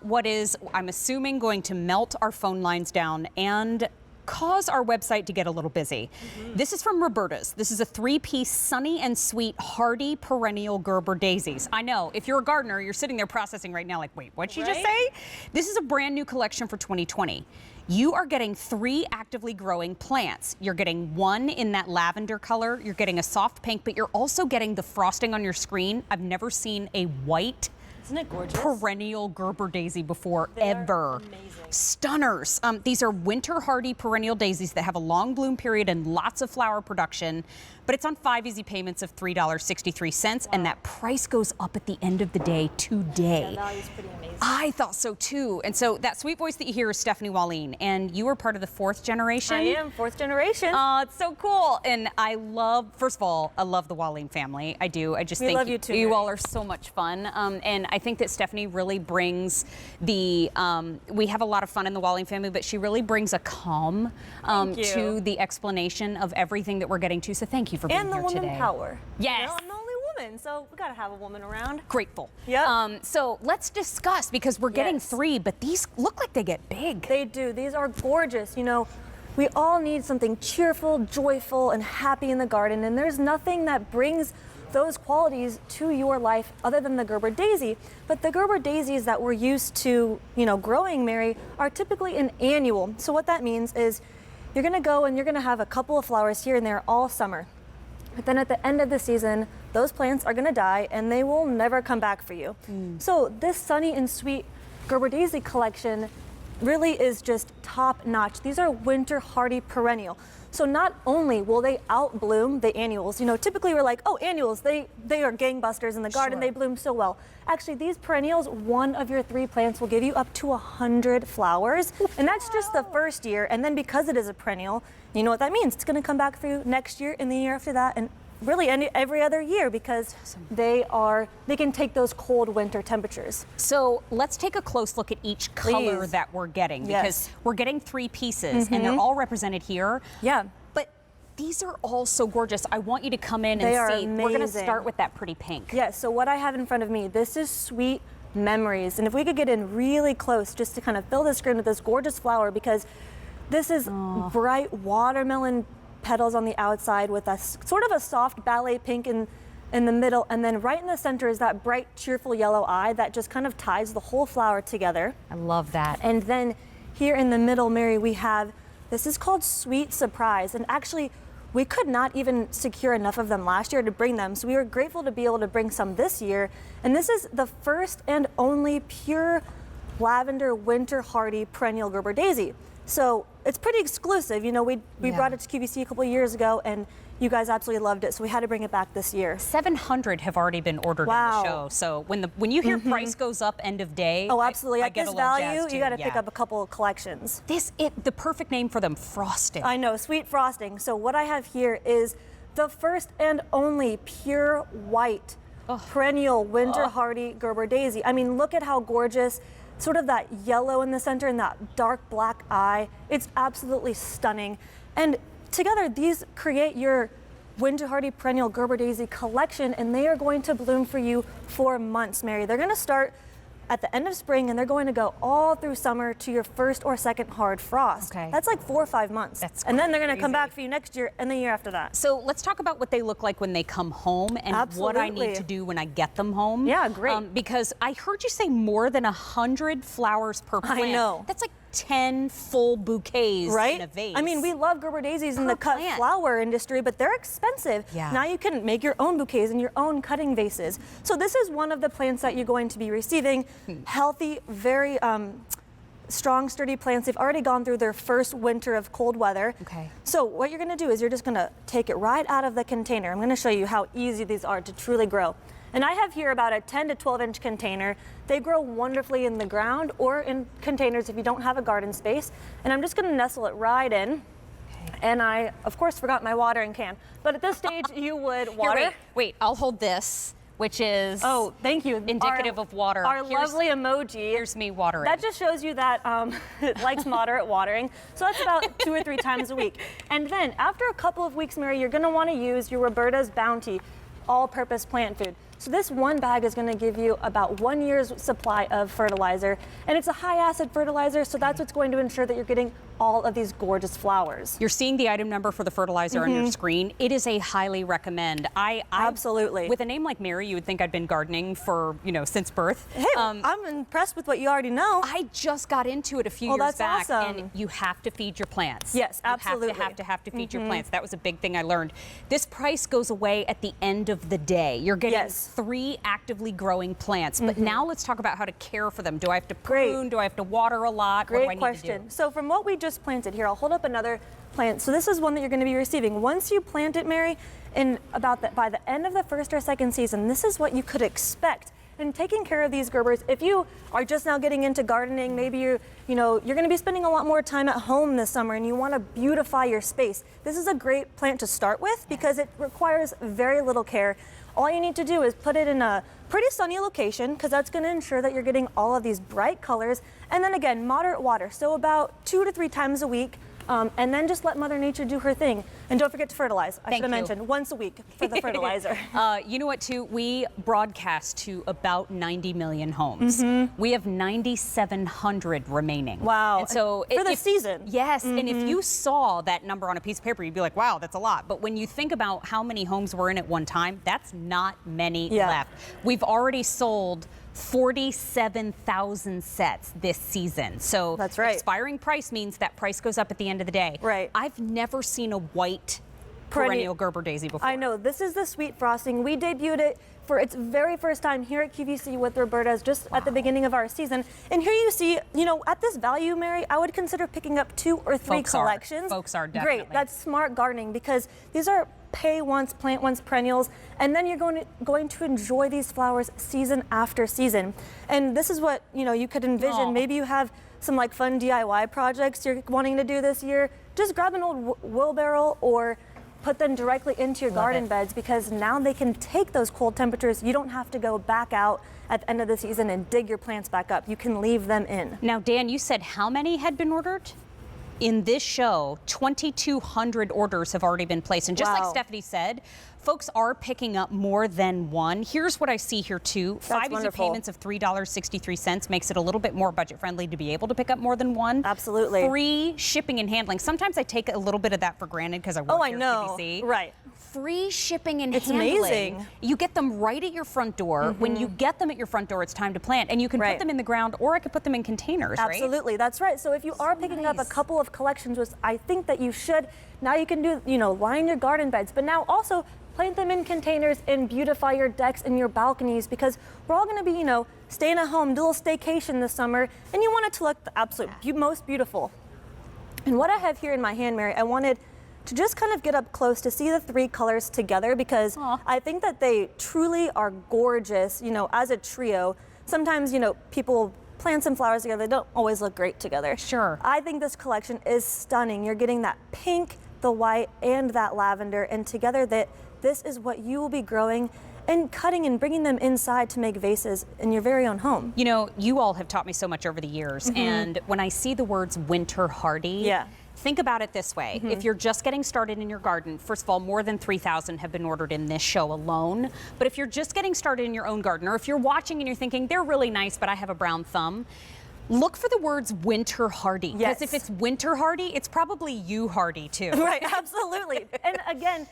what is, I'm assuming, going to melt our phone lines down and cause our website to get a little busy. This is from Roberta's. This is a 3-piece sunny and sweet hardy perennial Gerber Daisies. I know, if you're a gardener, you're sitting there processing right now like, wait, what'd she just say? This is a brand new collection for 2020. You are getting 3 actively growing plants. You're getting 1 in that lavender color, you're getting a soft pink, but you're also getting the frosting on your screen. I've never seen a white, isn't it gorgeous? Perennial Gerber Daisy before, ever. Amazing. Stunners. These are winter hardy perennial daisies that have a long bloom period and lots of flower production, but it's on 5 easy payments of $3.63, and that price goes up at the end of the day today. That value's pretty amazing. I thought so too. And so that sweet voice that you hear is Stephanie Walline, and you are part of the 4th generation. I am 4th generation. Oh, it's so cool. And I love, first of all, I love the Walline family. I do. I just think love you too, you Mary. all are so much fun. And I think that Stephanie really brings the, we have a lot of fun in the Walline family, but she really brings a calm to the explanation of everything that we're getting to. So thank you for being and the here woman today. power. Yes. You know, I'm the only woman, so we gotta have a woman around. Grateful. Yep. So let's discuss, because we're getting 3, but these look like they get big. They do. These are gorgeous. You know, we all need something cheerful, joyful, and happy in the garden, and there's nothing that brings those qualities to your life other than the Gerber Daisy. But the Gerber Daisies that we're used to, growing, Mary, are typically an annual. So what that means is you're gonna go and you're gonna have a couple of flowers here and there all summer. But then at the end of the season, those plants are gonna die and they will never come back for you. So this sunny and sweet Gerber Daisy collection really is just top notch. These are winter hardy perennial. So not only will they outbloom the annuals, typically we're like, oh, annuals, they are gangbusters in the garden, they bloom so well. Actually, these perennials, 1 of your 3 plants will give you up to 100 flowers. And that's just the first year. And then because it is a perennial, you know what that means. It's gonna come back for you next year and the year after that, and really every other year, because they can take those cold winter temperatures. So let's take a close look at each color that we're getting, because we're getting 3 pieces and they're all represented here. Yeah. But these are all so gorgeous. I want you to come in and see. Amazing. We're gonna start with that pretty pink. Yes, so what I have in front of me, this is Sweet Memories. And if we could get in really close just to kind of fill the screen with this gorgeous flower, because this is bright watermelon petals on the outside with a sort of a soft ballet pink in the middle, and then right in the center is that bright, cheerful yellow eye that just kind of ties the whole flower together. I love that. And then here in the middle, Mary, we have, this is called Sweet Surprise, and actually we could not even secure enough of them last year to bring them, so we were grateful to be able to bring some this year. And this is the first and only pure lavender winter hardy perennial Gerber Daisy. So it's pretty exclusive. We brought it to QVC a couple of years ago, and you guys absolutely loved it, so we had to bring it back this year. 700 have already been ordered in the show. So when you hear price goes up end of day, oh, absolutely. I At get this a little value, jazzed you got to too. pick up a couple of collections. The perfect name for them, frosting. I know, sweet frosting. So what I have here is the first and only pure white perennial winter hardy Gerber Daisy. I mean, look at how gorgeous. Sort of that yellow in the center and that dark black eye. It's absolutely stunning. And together, these create your winter hardy perennial Gerber Daisy collection, and they are going to bloom for you for months, Mary. They're gonna start at the end of spring, and they're going to go all through summer to your first or second hard frost. Okay. That's like 4 or 5 months. And then they're gonna come back for you next year and the year after that. So let's talk about what they look like when they come home and what I need to do when I get them home. Yeah, great. Because I heard you say more than 100 flowers per plant. I know. That's like 10 full bouquets in a vase. I mean, we love Gerber Daisies in the cut flower industry, but they're expensive. Yeah. Now you can make your own bouquets and your own cutting vases. So this is one of the plants that you're going to be receiving. Healthy, very strong, sturdy plants. They've already gone through their first winter of cold weather. Okay. So what you're gonna do is you're just gonna take it right out of the container. I'm gonna show you how easy these are to truly grow. And I have here about a 10 to 12 inch container. They grow wonderfully in the ground or in containers if you don't have a garden space. And I'm just gonna nestle it right in. And I, of course, forgot my watering can. But at this stage, you would water. Here, wait, I'll hold this, which is thank you. Indicative of water. Our lovely emoji. Here's me watering. That just shows you that it likes moderate watering. So that's about 2 or 3 times a week. And then after a couple of weeks, Mary, you're gonna wanna use your Roberta's Bounty all-purpose plant food. So this one bag is going to give you about 1 year's supply of fertilizer, and it's a high acid fertilizer, so that's what's going to ensure that you're getting all of these gorgeous flowers. You're seeing the item number for the fertilizer on your screen. It is a highly recommend. Absolutely. With a name like Mary, you would think I'd been gardening for, since birth. Hey, I'm impressed with what you already know. I just got into it a few years that's back, awesome. and you have to feed your plants. Yes, absolutely. You have to feed your plants. That was a big thing I learned. This price goes away at the end of the day. You're getting 3 actively growing plants, but now let's talk about how to care for them. Do I have to prune? Do I have to water a lot? Great what do I question. need to do? So from what we just planted here, I'll hold up another plant. So this is one that you're going to be receiving. Once you plant it, Mary, by the end of the first or second season, this is what you could expect. And taking care of these Gerbers, if you are just now getting into gardening, maybe you're going to be spending a lot more time at home this summer and you want to beautify your space. This is a great plant to start with because it requires very little care. All you need to do is put it in a pretty sunny location because that's going to ensure that you're getting all of these bright colors. And then again, moderate water, so about 2 to 3 times a week. And then just let Mother Nature do her thing. And don't forget to fertilize. I should have mentioned once a week for the fertilizer. You know what, too? We broadcast to about 90 million homes. We have 9,700 remaining. Wow. And so for the season. Yes. And if you saw that number on a piece of paper, you'd be like, wow, that's a lot. But when you think about how many homes were in at one time, that's not many left. We've already sold 47,000 sets this season. So that's right. Expiring price means that price goes up at the end of the day. Right. I've never seen a white perennial Gerber daisy before. I know. This is the sweet frosting. We debuted it for its very first time here at QVC with Roberta's just at the beginning of our season. And here you see, at this value, Mary, I would consider picking up 2 or 3 collections. Folks are definitely. Great. That's smart gardening because these are pay once, plant once perennials, and then you're going to enjoy these flowers season after season. And this is what, you could envision. Maybe you have some fun DIY projects you're wanting to do this year. Just grab an old wheelbarrow or put them directly into your garden beds because now they can take those cold temperatures. You don't have to go back out at the end of the season and dig your plants back up. You can leave them in. Now, Dan, you said how many had been ordered? In this show, 2,200 orders have already been placed. And just like Stephanie said, folks are picking up more than one. Here's what I see here, too. 5 easy payments of $3.63 makes it a little bit more budget friendly to be able to pick up more than one. Absolutely. Free shipping and handling. Sometimes I take a little bit of that for granted because I work here at QVC. Right. Free shipping and it's handling. Amazing. You get them right at your front door. When you get them at your front door, it's time to plant. And you can put them in the ground, or I could put them in containers, Absolutely, that's right. So if you are picking up a couple of collections, which I think that you should, now you can do, line your garden beds. But now also plant them in containers and beautify your decks and your balconies because we're all going to be, staying at home, do a little staycation this summer, and you want it to look the absolute most beautiful. And what I have here in my hand, Mary, I wanted to just kind of get up close to see the 3 colors together because I think that they truly are gorgeous, as a trio. Sometimes, people plant some flowers together, they don't always look great together. Sure. I think this collection is stunning. You're getting that pink, the white, and that lavender, and together this is what you will be growing and cutting and bringing them inside to make vases in your very own home. You all have taught me so much over the years, and when I see the words winter hardy, think about it this way. If you're just getting started in your garden, first of all, more than 3,000 have been ordered in this show alone. But if you're just getting started in your own garden, or if you're watching and you're thinking, they're really nice, but I have a brown thumb, look for the words winter hardy. Because if it's winter hardy, it's probably you hardy too. Right, absolutely. And again,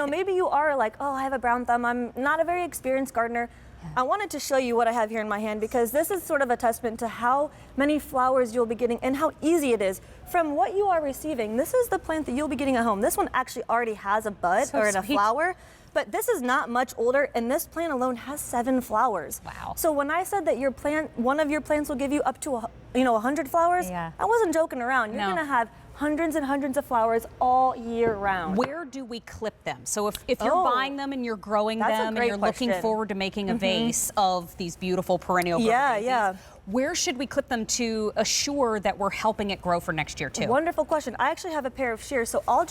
maybe you are like, oh, I have a brown thumb. I'm not a very experienced gardener. I wanted to show you what I have here in my hand because this is sort of a testament to how many flowers you'll be getting and how easy it is. From what you are receiving, this is the plant that you'll be getting at home. This one actually already has a bud or a flower, but this is not much older, and this plant alone has 7 flowers. Wow. So when I said that one of your plants will give you up to 100 flowers, I wasn't joking around. You're going to have hundreds and hundreds of flowers all year round. Where do we clip them? So if you're buying them and you're growing them and you're looking forward to making a vase of these beautiful perennial Gerber daisies, where should we clip them to assure that we're helping it grow for next year too? Wonderful question. I actually have a pair of shears, so I'm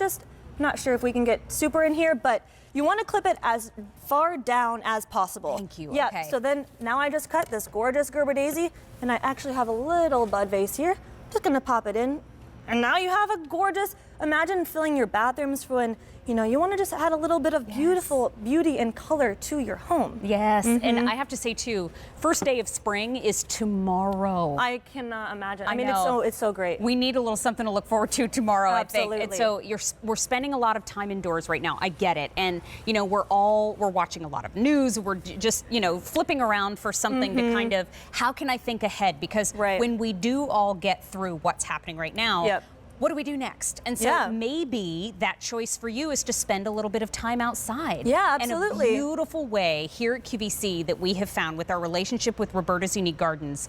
not sure if we can get super in here, but you want to clip it as far down as possible. Thank you. Yeah, okay. So then now I just cut this gorgeous Gerber daisy, and I actually have a little bud vase here. Just going to pop it in. And now you have a gorgeous imagine filling your bathrooms when, you want to just add a little bit of beautiful beauty and color to your home. Yes, and I have to say too, first day of spring is tomorrow. I cannot imagine. I mean, know. it's so great. We need a little something to look forward to tomorrow, Absolutely. I think. And so we're spending a lot of time indoors right now. I get it. And, we're watching a lot of news. We're just, flipping around for something to kind of, how can I think ahead? Because when we do all get through what's happening right now, what do we do next? And so maybe that choice for you is to spend a little bit of time outside. Yeah, absolutely. And a beautiful way here at QVC that we have found with our relationship with Roberta's Unique Gardens,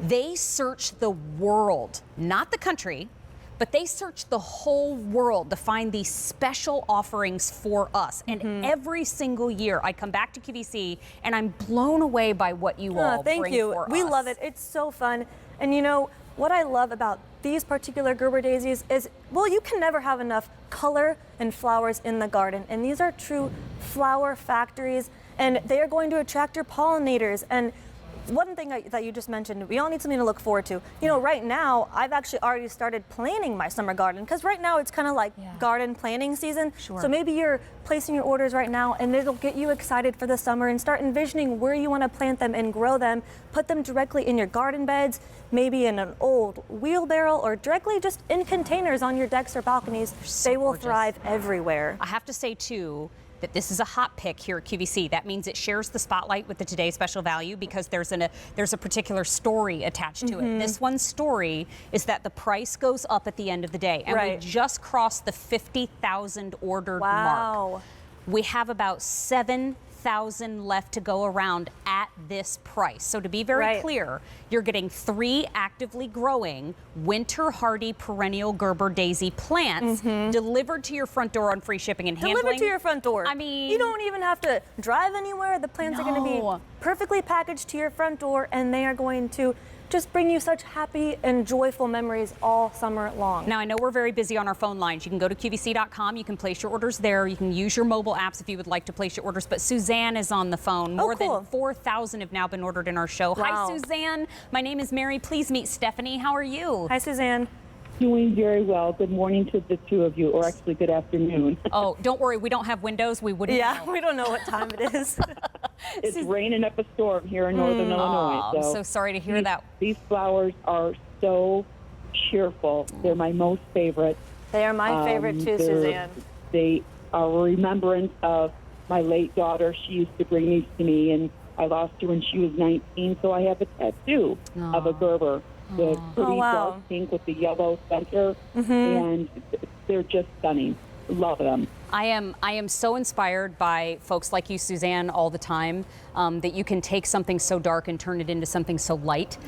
they search the world, not the country, but they search the whole world to find these special offerings for us. And every single year I come back to QVC and I'm blown away by what you all bring for us. We love it. It's so fun. And what I love about these particular Gerber daisies is, well, you can never have enough color and flowers in the garden. And these are true flower factories, and they are going to attract your pollinators. And one thing that you just mentioned, we all need something to look forward to. Right now, I've actually already started planning my summer garden, because right now it's kind of like garden planning season. So maybe you're placing your orders right now, and it'll get you excited for the summer and start envisioning where you want to plant them and grow them. Put them directly in your garden beds, maybe in an old wheelbarrow, or directly just in containers on your decks or balconies. They will thrive everywhere. I have to say, too, that this is a hot pick here at QVC. That means it shares the spotlight with the Today Special Value because there's a particular story attached to it. This one's story is that the price goes up at the end of the day. And we just crossed the 50,000 ordered mark. We have about 7,000 left to go around at this price. So to be very clear, you're getting 3 actively growing winter hardy perennial Gerber daisy plants delivered to your front door on free shipping and handling. Delivered to your front door. I mean, you don't even have to drive anywhere. The plants are going to be perfectly packaged to your front door, and they are going to just bring you such happy and joyful memories all summer long. Now, I know we're very busy on our phone lines. You can go to QVC.com. You can place your orders there. You can use your mobile apps if you would like to place your orders. But Suzanne is on the phone. More than 4,000 have now been ordered in our show. Hi, Suzanne. My name is Mary. Please meet Stephanie. How are you? Hi, Suzanne. Doing very well. Good morning to the two of you, or actually good afternoon. Oh, don't worry. We don't have windows. We wouldn't know. We don't know what time it is. It's raining up a storm here in northern Illinois. I'm so sorry to hear that. These flowers are so cheerful. They're my most favorite. They are my favorite too, Suzanne. They are a remembrance of my late daughter. She used to bring these to me, and I lost her when she was 19, so I have a tattoo of a Gerber. The pretty dark pink with the yellow center, and they're just stunning. Love them. I am so inspired by folks like you, Suzanne, all the time, that you can take something so dark and turn it into something so light.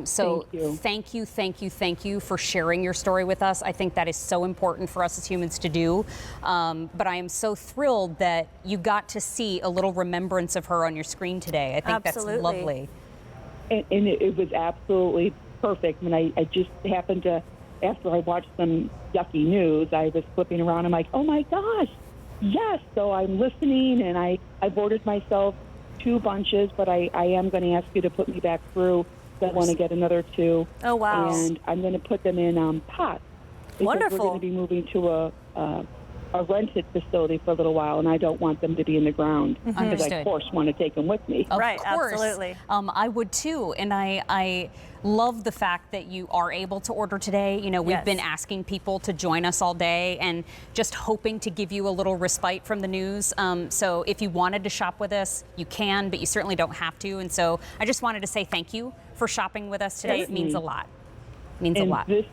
So thank you for sharing your story with us. I think that is so important for us as humans to do. But I am so thrilled that you got to see a little remembrance of her on your screen today. I think that's lovely. And it was absolutely perfect. When I just happened to, after I watched some yucky news, I was flipping around. I'm like, oh my gosh, yes. So I'm listening, and I've ordered myself 2 bunches, but I am going to ask you to put me back through. I want to get another 2. Oh, wow. And I'm going to put them in pots. Wonderful. We're going to be moving to a rented facility for a little while, and I don't want them to be in the ground because I, of course, want to take them with me. Of course. Absolutely. I would too, and I love the fact that you are able to order today. We've been asking people to join us all day and just hoping to give you a little respite from the news. So if you wanted to shop with us, you can, but you certainly don't have to. And so I just wanted to say thank you for shopping with us today. It means a lot. It means a lot. This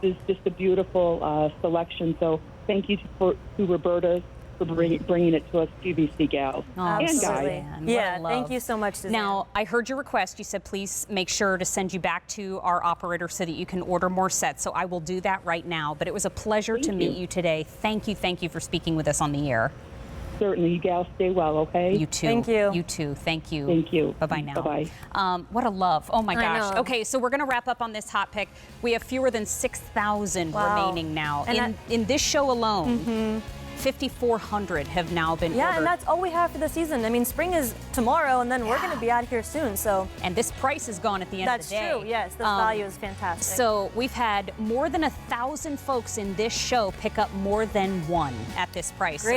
is just a beautiful selection. So thank you to Roberta for bringing it to us QVC gals and guys. Yeah, thank you so much, Suzanne. Now, I heard your request. You said please make sure to send you back to our operator so that you can order more sets. So I will do that right now. But it was a pleasure to meet you today. Thank you for speaking with us on the air. Certainly. You gals stay well, okay? You too. Thank you. You too. Thank you. Thank you. Bye-bye now. Bye-bye. What a love. Oh, my gosh. know. Okay, so we're going to wrap up on this hot pick. We have fewer than 6,000 remaining now. In this show alone, 5,400 have now been Yeah, ordered. and that's all we have for the season. I mean, spring is tomorrow, and then we're going to be out here soon. So And this price is gone at the end of the day. that's true. Yes, the value is fantastic. So we've had more than 1,000 folks in this show pick up more than one at this price. Great.